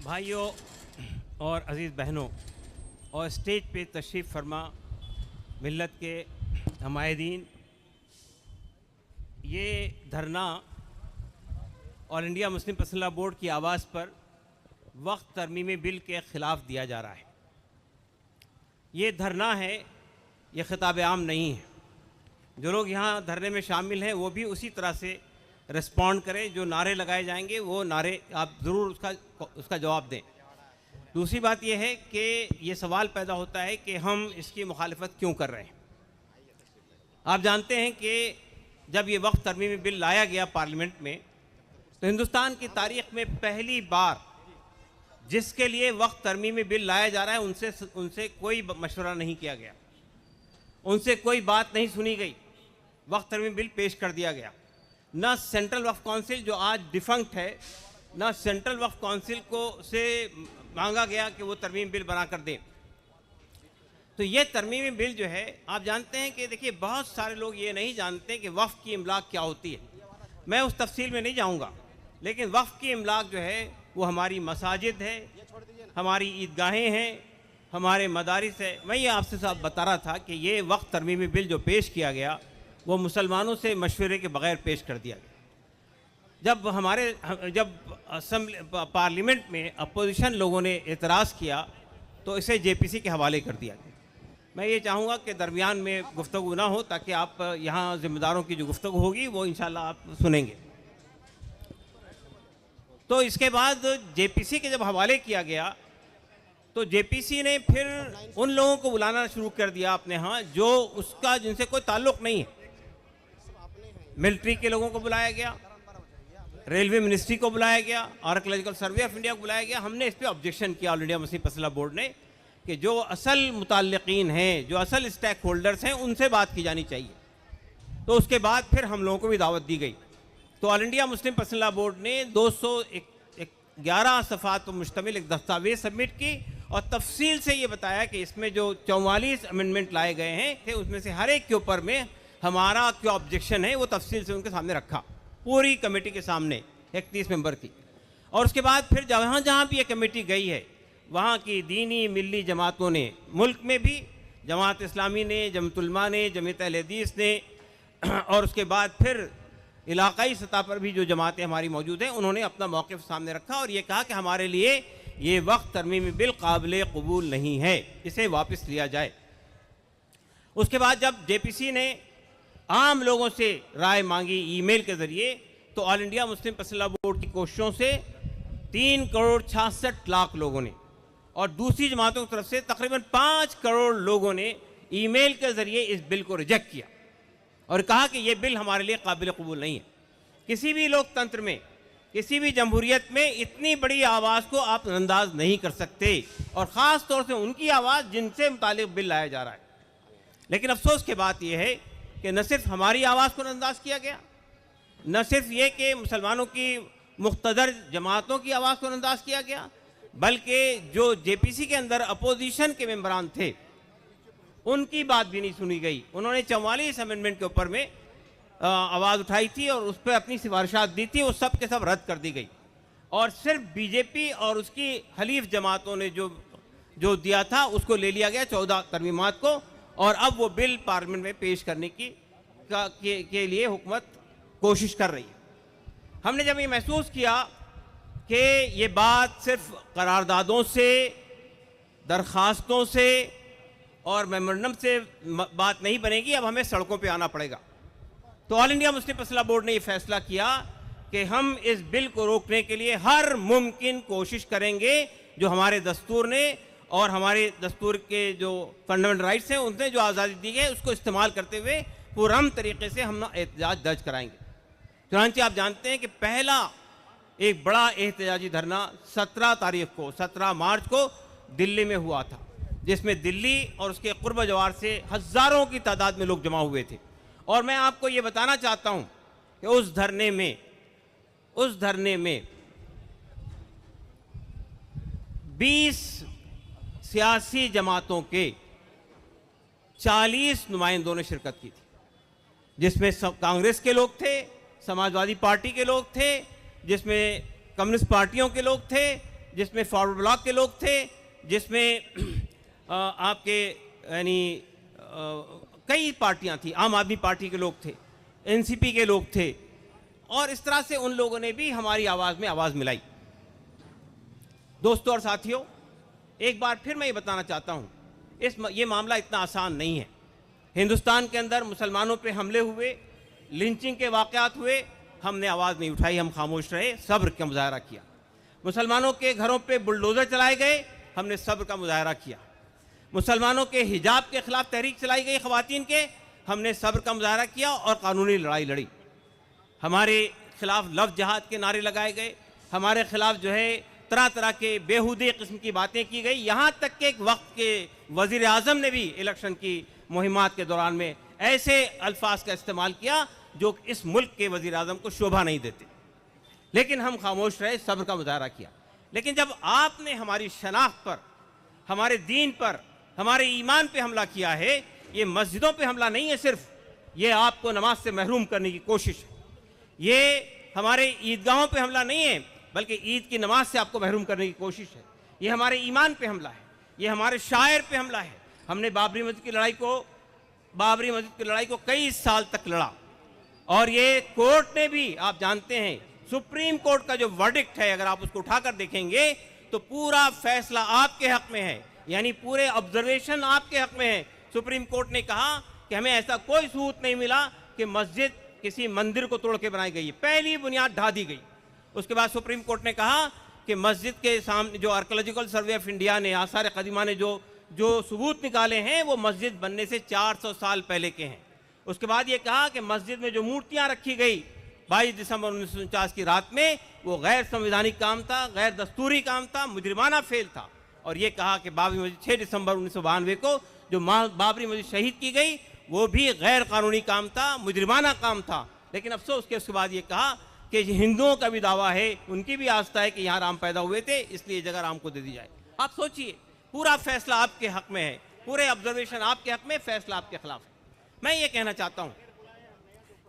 भाइयों और अज़ीज़ बहनों और स्टेज पे तशरीफ़ फरमा मिल्लत के हमायदीन, ये धरना all India Muslim personal law board की आवाज़ पर वक्त तरमीमी बिल के ख़िलाफ़ दिया जा रहा है। ये धरना है, ये ख़िताब आम नहीं है। जो लोग यहाँ धरने में शामिल हैं वो भी उसी तरह से रिस्पॉन्ड करें। जो नारे लगाए जाएंगे वो नारे आप ज़रूर उसका जवाब दें। दूसरी बात यह है कि ये सवाल पैदा होता है कि हम इसकी मुखालिफत क्यों कर रहे हैं। आप जानते हैं कि जब ये वक्त तरमीमी बिल लाया गया पार्लियामेंट में, तो हिंदुस्तान की तारीख़ में पहली बार जिसके लिए वक्त तरमीमी बिल लाया जा रहा है उनसे कोई मशवरा नहीं किया गया, उनसे कोई बात नहीं सुनी गई। वक्त तरमीमी बिल पेश कर दिया गया। ना सेंट्रल वक्फ काउंसिल जो आज डिफंक्ट है, ना सेंट्रल वक्फ काउंसिल को से मांगा गया कि वो तरमीमी बिल बना कर दें। तो ये तरमीमी बिल जो है, आप जानते हैं कि देखिए बहुत सारे लोग ये नहीं जानते कि वक्फ की इमलाक क्या होती है। मैं उस तफसील में नहीं जाऊँगा, लेकिन वक्फ की इमलाक जो है वो हमारी मसाजिद है, हमारी ईदगाहें हैं, हमारे मदारिस है। मैं ये आपसे साहब बता रहा था कि ये वक्त तरमीमी बिल जो पेश किया गया वो मुसलमानों से मशवरे के बगैर पेश कर दिया गया। जब असेंबली पार्लियामेंट में अपोजिशन लोगों ने एतराज़ किया तो इसे जेपीसी के हवाले कर दिया गया। मैं ये चाहूँगा कि दरमियान में गुफ्तगू ना हो, ताकि आप यहाँ ज़िम्मेदारों की जो गुफ्तगू होगी वो इंशाल्लाह आप सुनेंगे। तो इसके बाद जेपीसी के जब हवाले किया गया तो जेपीसी ने फिर उन लोगों को बुलाना शुरू कर दिया अपने यहाँ जो उसका जिनसे कोई ताल्लुक़ नहीं है। मिलिट्री के लोगों को बुलाया गया, रेलवे मिनिस्ट्री को बुलाया गया, आर्कियोलॉजिकल सर्वे ऑफ इंडिया को बुलाया गया। हमने इस पर ऑब्जेक्शन किया all India Muslim personal law board ने कि जो असल मुताल्लिकीन हैं, जो असल स्टेक होल्डर्स हैं, उनसे बात की जानी चाहिए। तो उसके बाद फिर हम लोगों को भी दावत दी गई। तो all India Muslim personal law board ने 211 सफ़ात पर मुश्तमिल एक दस्तावेज़ सबमिट की और तफसील से ये बताया कि इसमें जो 44 अमेंडमेंट लाए गए हैं थे, उसमें से हर एक के ऊपर में हमारा क्या ऑब्जेक्शन है वो तफसील से उनके सामने रखा, पूरी कमेटी के सामने 31 मेंबर की। और उसके बाद फिर जहाँ जहाँ भी ये कमेटी गई है, वहाँ की दीनी मिली जमातों ने, मुल्क में भी जमात इस्लामी ने, जमात उलमा ने, जमीयत अहले हदीस ने, और उसके बाद फिर इलाकाई सतह पर भी जो जमातें हमारी मौजूद हैं, उन्होंने अपना मौक़िफ़ सामने रखा और ये कहा कि हमारे लिए ये वक्त तरमीमी बिल काबिल कबूल नहीं है, इसे वापस लिया जाए। उसके बाद जब जेपीसी ने आम लोगों से राय मांगी ईमेल के ज़रिए, तो all India Muslim personal law board की कोशिशों से 3,66,00,000 लोगों ने और दूसरी जमातों की तरफ से तकरीबन 5 करोड़ लोगों ने ईमेल के ज़रिए इस बिल को रिजेक्ट किया और कहा कि ये बिल हमारे लिए काबिल कबूल नहीं है। किसी भी लोकतंत्र में, किसी भी जमहूरियत में इतनी बड़ी आवाज़ को आप नज़रअंदाज नहीं कर सकते, और ख़ास तौर से उनकी आवाज़ जिनसे मुतालिक बिल लाया जा रहा है। लेकिन अफसोस की बात यह है कि न सिर्फ हमारी आवाज़ को नज़रअंदाज किया गया, न सिर्फ ये कि मुसलमानों की मुख्तदर जमातों की आवाज़ को नज़रअंदाज किया गया, बल्कि जो जेपीसी के अंदर अपोजिशन के मेंबरान थे उनकी बात भी नहीं सुनी गई। उन्होंने 44 अमेंडमेंट के ऊपर में आवाज़ उठाई थी और उस पर अपनी सिफारिशात दी थी, वो सब के सब रद्द कर दी गई और सिर्फ बीजेपी और उसकी हलीफ जमातों ने जो दिया था उसको ले लिया गया 14 तरमीमात को, और अब वो बिल पार्लियामेंट में पेश करने के लिए हुकूमत कोशिश कर रही है। हमने जब ये महसूस किया कि ये बात सिर्फ करारदादों से, दरख्वास्तों से और मेमोरेंडम से बात नहीं बनेगी, अब हमें सड़कों पे आना पड़ेगा। तो all India Muslim personal law board ने ये फैसला किया कि हम इस बिल को रोकने के लिए हर मुमकिन कोशिश करेंगे। जो हमारे दस्तूर ने और हमारे दस्तूर के जो फंडामेंटल राइट्स हैं, उनसे जो आज़ादी दी गई उसको इस्तेमाल करते हुए पुरअमन तरीके से हम एहतजाज दर्ज कराएंगे। चुनांचे आप जानते हैं कि पहला एक बड़ा एहतजाजी धरना 17 मार्च को दिल्ली में हुआ था, जिसमें दिल्ली और उसके कुर्ब जवार से हज़ारों की तादाद में लोग जमा हुए थे। और मैं आपको ये बताना चाहता हूँ कि उस धरने में 20 सियासी जमातों के 40 नुमाइंदों ने शिरकत की थी, जिसमें कांग्रेस के लोग थे, समाजवादी पार्टी के लोग थे, जिसमें कम्युनिस्ट पार्टियों के लोग थे, जिसमें फॉरवर्ड ब्लॉक के लोग थे, जिसमें आपके यानी कई पार्टियां थी, आम आदमी पार्टी के लोग थे, एनसीपी के लोग थे, और इस तरह से उन लोगों ने भी हमारी आवाज़ में आवाज़ मिलाई। दोस्तों और साथियों, एक बार फिर मैं ये बताना चाहता हूँ, ये मामला इतना आसान नहीं है। हिंदुस्तान के अंदर मुसलमानों पे हमले हुए, लिंचिंग के वाक़यात हुए, हमने आवाज़ नहीं उठाई, हम खामोश रहे, सब्र का मुजाहरा किया। मुसलमानों के घरों पे बुलडोज़र चलाए गए, हमने सब्र का मुजाहरा किया। मुसलमानों के हिजाब के ख़िलाफ़ तहरीक चलाई गई ख़वातीन के, हमने सब्र का मुजाहरा किया और कानूनी लड़ाई लड़ी। हमारे ख़िलाफ़ लफ्ज़ जहाद के नारे लगाए गए, हमारे ख़िलाफ़ जो है तरह तरह के बेहुदे किस्म की बातें की गई। यहाँ तक कि एक वक्त के वज़ीर आज़म ने भी इलेक्शन की मुहिमात के दौरान में ऐसे अल्फाज का इस्तेमाल किया जो इस मुल्क के वज़ीर आज़म को शोभा नहीं देते, लेकिन हम खामोश रहे, सब्र का मुजाहरा किया। लेकिन जब आपने हमारी शनाख्त पर, हमारे दीन पर, हमारे ईमान पे हमला किया है, ये मस्जिदों पे हमला नहीं है सिर्फ, ये आपको नमाज से महरूम करने की कोशिश है। ये हमारे ईदगाहों पे हमला नहीं है, बल्कि ईद की नमाज से आपको महरूम करने की कोशिश है। ये हमारे ईमान पे हमला है, ये हमारे शायर पे हमला है। हमने बाबरी मस्जिद की लड़ाई को कई साल तक लड़ा, और ये कोर्ट ने भी, आप जानते हैं, सुप्रीम कोर्ट का जो वर्डिक्ट है, अगर आप उसको उठाकर देखेंगे तो पूरा फैसला आपके हक में है, यानी पूरे ऑब्जर्वेशन आपके हक में है। सुप्रीम कोर्ट ने कहा कि हमें ऐसा कोई सबूत नहीं मिला कि मस्जिद किसी मंदिर को तोड़ के बनाई गई है, पहली बुनियाद ढा दी गई। उसके बाद सुप्रीम कोर्ट ने कहा कि मस्जिद के सामने जो आर्कियोलॉजिकल सर्वे ऑफ इंडिया ने, आसार कदीमा ने जो सबूत निकाले हैं, वो मस्जिद बनने से 400 साल पहले के हैं। उसके बाद ये कहा कि मस्जिद में जो मूर्तियां रखी गई 22 दिसंबर 1949 की रात में, वो गैर संवैधानिक काम था, गैर दस्तूरी काम था, मुजरिमाना फेल था। और ये कहा कि बाबरी मस्जिद 6 दिसंबर 1992 को जो बाबरी मस्जिद शहीद की गई, वो भी गैर कानूनी काम था, मुजरिमाना काम था। लेकिन अफसोस के उसके बाद ये कहा कि हिंदुओं का भी दावा है, उनकी भी आस्था है कि यहाँ राम पैदा हुए थे, इसलिए जगह राम को दे दी जाए। आप सोचिए, पूरा फैसला आपके हक में है, पूरे ऑब्जर्वेशन आपके हक में, फैसला आपके खिलाफ है। मैं ये कहना चाहता हूँ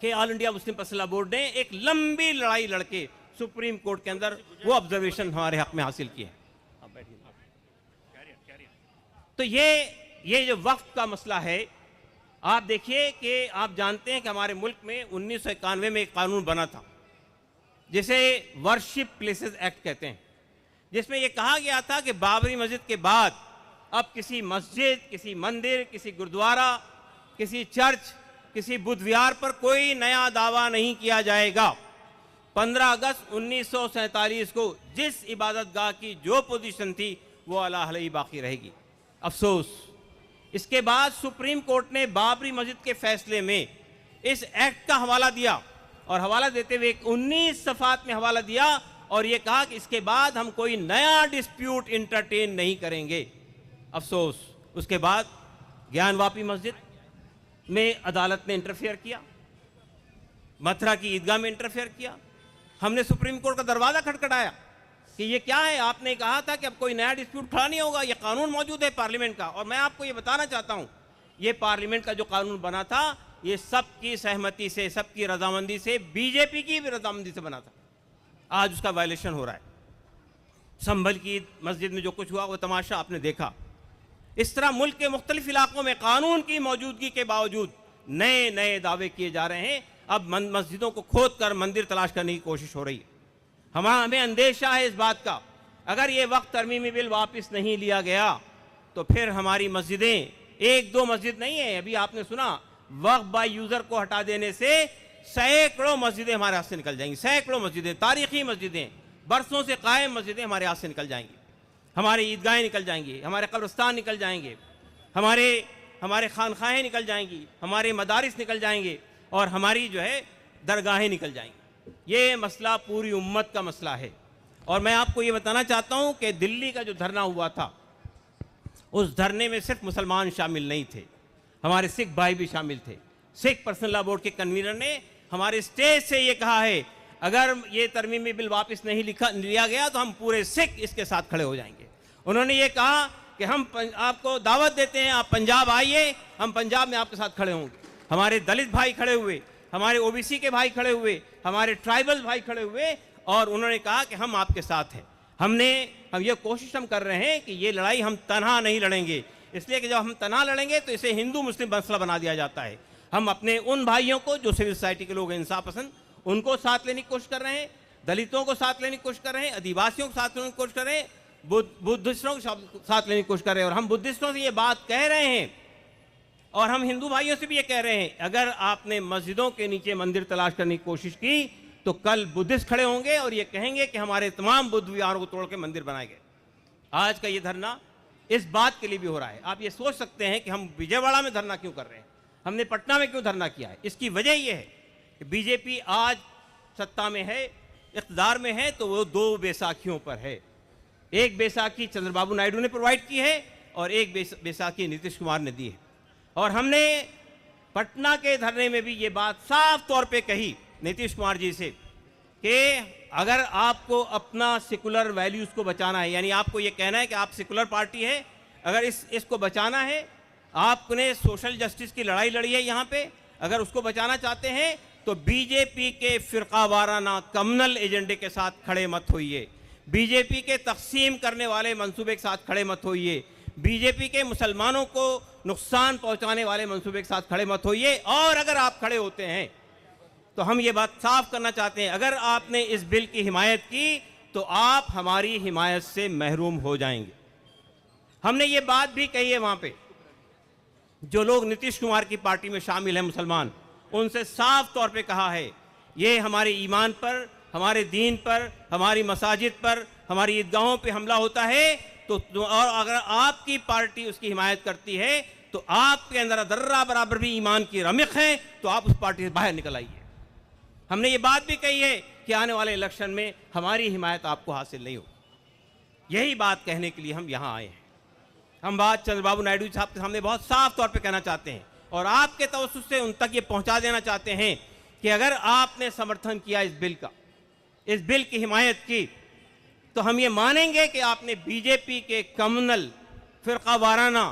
कि all India Muslim personal board ने एक लंबी लड़ाई लड़के सुप्रीम कोर्ट के अंदर वो ऑब्जर्वेशन हमारे हक में हासिल किए। तो ये जो वक्त का मसला है, आप देखिए कि आप जानते हैं कि हमारे मुल्क में 1991 में एक कानून बना था जिसे वर्शिप प्लेसेस एक्ट कहते हैं, जिसमें यह कहा गया था कि बाबरी मस्जिद के बाद अब किसी मस्जिद, किसी मंदिर, किसी गुरुद्वारा, किसी चर्च, किसी बुद्ध विहार पर कोई नया दावा नहीं किया जाएगा। 15 अगस्त 1947 को जिस इबादत गाह की जो पोजीशन थी वो अला हली बाकी रहेगी। अफसोस, इसके बाद सुप्रीम कोर्ट ने बाबरी मस्जिद के फैसले में इस एक्ट का हवाला दिया, और हवाला देते हुए 19 सफ़ात में हवाला दिया, और ये कहा कि इसके बाद हम कोई नया डिस्प्यूट इंटरटेन नहीं करेंगे। अफसोस, उसके बाद ज्ञानवापी मस्जिद में अदालत ने इंटरफेयर किया, मथुरा की ईदगाह में इंटरफेयर किया। हमने सुप्रीम कोर्ट का दरवाज़ा खटखटाया कि ये क्या है। आपने कहा था कि अब कोई नया डिस्प्यूट खड़ा नहीं होगा, ये कानून मौजूद है पार्लियामेंट का। और मैं आपको ये बताना चाहता हूँ, ये पार्लियामेंट का जो कानून बना था, ये सबकी सहमति से, सबकी रजामंदी से, बीजेपी की भी रजामंदी से बना था। आज उसका वायलेशन हो रहा है। संभल की मस्जिद में जो कुछ हुआ वो तमाशा आपने देखा। इस तरह मुल्क के मुख्तलिफ इलाकों में कानून की मौजूदगी के बावजूद नए नए दावे किए जा रहे हैं। अब मस्जिदों को खोद कर मंदिर तलाश करने की कोशिश हो रही है। हमें अंदेशा है इस बात का, अगर ये वक्त तरमीमी बिल वापस नहीं लिया गया तो फिर हमारी मस्जिदें, एक दो मस्जिद नहीं है, अभी आपने सुना, वक्फ बाय यूज़र को हटा देने से सैकड़ों मस्जिदें हमारे हाथ से निकल जाएंगी। सैकड़ों मस्जिदें, तारीखी मस्जिदें, बरसों से कायम मस्जिदें हमारे हाथ से निकल जाएंगी। हमारे ईदगाहें निकल जाएंगी, हमारे कब्रिस्तान निकल जाएंगे, हमारे खानखाहें निकल जाएंगी, हमारे मदारिस निकल जाएंगे, और हमारी जो है दरगाहें निकल जाएंगी। ये मसला पूरी उम्मत का मसला है। और मैं आपको ये बताना चाहता हूँ कि दिल्ली का जो धरना हुआ था, उस धरने में सिर्फ मुसलमान शामिल नहीं थे, हमारे सिख भाई भी शामिल थे। सिख पर्सनल लॉ बोर्ड के कन्वीनर ने हमारे स्टेज से ये कहा है, अगर ये तरमीमी बिल वापस नहीं लिया गया तो हम पूरे सिख इसके साथ खड़े हो जाएंगे। उन्होंने ये कहा कि हम आपको दावत देते हैं, आप पंजाब आइए, हम पंजाब में आपके साथ खड़े होंगे। हमारे दलित भाई खड़े हुए, हमारे ओबीसी के भाई खड़े हुए, हमारे ट्राइबल भाई खड़े हुए, और उन्होंने कहा कि हम आपके साथ हैं। हम ये कोशिश हम कर रहे हैं कि ये लड़ाई हम तन्हा नहीं लड़ेंगे, इसलिए कि जब हम तन्हा लड़ेंगे तो इसे हिंदू मुस्लिम मसला बना दिया जाता है। हम अपने उन भाइयों को जो सिविल सोसाइटी के लोग हैं, इंसाफ पसंद, उनको साथ लेने की कोशिश कर रहे हैं, दलितों को साथ लेने की कोशिश कर रहे हैं, आदिवासियों को साथ लेने की कोशिश कर रहे हैं, बुद्धिस्टों को साथ लेने की कोशिश कर रहे हैं। और हम बुद्धिस्टों से ये बात कह रहे हैं और हम हिंदू भाइयों से भी ये कह रहे हैं, अगर आपने मस्जिदों के नीचे मंदिर तलाश करने की कोशिश की तो कल बुद्धिस्ट खड़े होंगे और ये कहेंगे कि हमारे तमाम बुद्ध विहारों को तोड़ के मंदिर बनाए गए। आज का ये धरना इस बात के लिए भी हो रहा है। आप ये सोच सकते हैं कि हम विजयवाड़ा में धरना क्यों कर रहे हैं, हमने पटना में क्यों धरना किया है। इसकी वजह यह है कि बीजेपी आज सत्ता में है, इक़्तिदार में है, तो वो दो बैसाखियों पर है। एक बैसाखी चंद्रबाबू नायडू ने प्रोवाइड की है और एक बैसाखी नीतीश कुमार ने दी है। और हमने पटना के धरने में भी ये बात साफ तौर पे कही नीतीश कुमार जी से कि अगर आपको अपना सेकुलर वैल्यूज़ को बचाना है, यानी आपको ये कहना है कि आप सेकुलर पार्टी है, अगर इसको बचाना है, आपने सोशल जस्टिस की लड़ाई लड़ी है यहाँ पे, अगर उसको बचाना चाहते हैं तो बीजेपी के फिरका वाराना कम्युनल एजेंडे के साथ खड़े मत होइए, बीजेपी के तकसीम करने वाले मंसूबे के साथ खड़े मत होइए, बीजेपी के मुसलमानों को नुकसान पहुंचाने वाले मंसूबे के साथ खड़े मत होइए। और अगर आप खड़े होते हैं तो हम ये बात साफ करना चाहते हैं, अगर आपने इस बिल की हिमायत की तो आप हमारी हिमायत से महरूम हो जाएंगे। हमने ये बात भी कही है वहां पे, जो लोग नीतीश कुमार की पार्टी में शामिल हैं मुसलमान, उनसे साफ तौर पे कहा है, ये हमारे ईमान पर, हमारे दीन पर, हमारी मसाजिद पर, हमारी ईदगाहों पे हमला होता है तो और अगर आपकी पार्टी उसकी हिमायत करती है तो आपके अंदर दर्रा बराबर भी ईमान की रमिक है, तो आप उस पार्टी से बाहर निकल आइए। हमने ये बात भी कही है कि आने वाले इलेक्शन में हमारी हिमायत आपको हासिल नहीं होगी। यही बात कहने के लिए हम यहाँ आए हैं। हम बात चंद्रबाबू नायडू साहब के सामने बहुत साफ तौर पे कहना चाहते हैं और आपके तवज्जुह से उन तक ये पहुंचा देना चाहते हैं कि अगर आपने समर्थन किया इस बिल का, इस बिल की हिमायत की, तो हम ये मानेंगे कि आपने बीजेपी के कम्युनल फिरका वाराना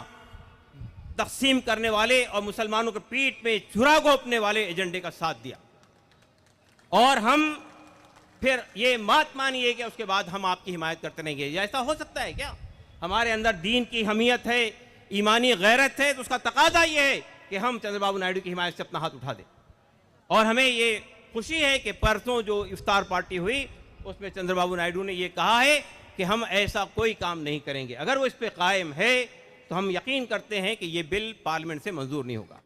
तकसीम करने वाले और मुसलमानों के पीठ में छुरा घोंपने वाले एजेंडे का साथ दिया। और हम फिर ये मत मानिए कि उसके बाद हम आपकी हिमायत करते रहेंगे। ऐसा हो सकता है क्या? हमारे अंदर दीन की हमीयत है, ईमानी गैरत है, तो उसका तकाजा ये है कि हम चंद्रबाबू नायडू की हिमायत से अपना हाथ उठा दें। और हमें ये खुशी है कि परसों जो इफ्तार पार्टी हुई उसमें चंद्रबाबू नायडू ने ये कहा है कि हम ऐसा कोई काम नहीं करेंगे। अगर वो इस पे कायम है तो हम यकीन करते हैं कि ये बिल पार्लियामेंट से मंजूर नहीं होगा।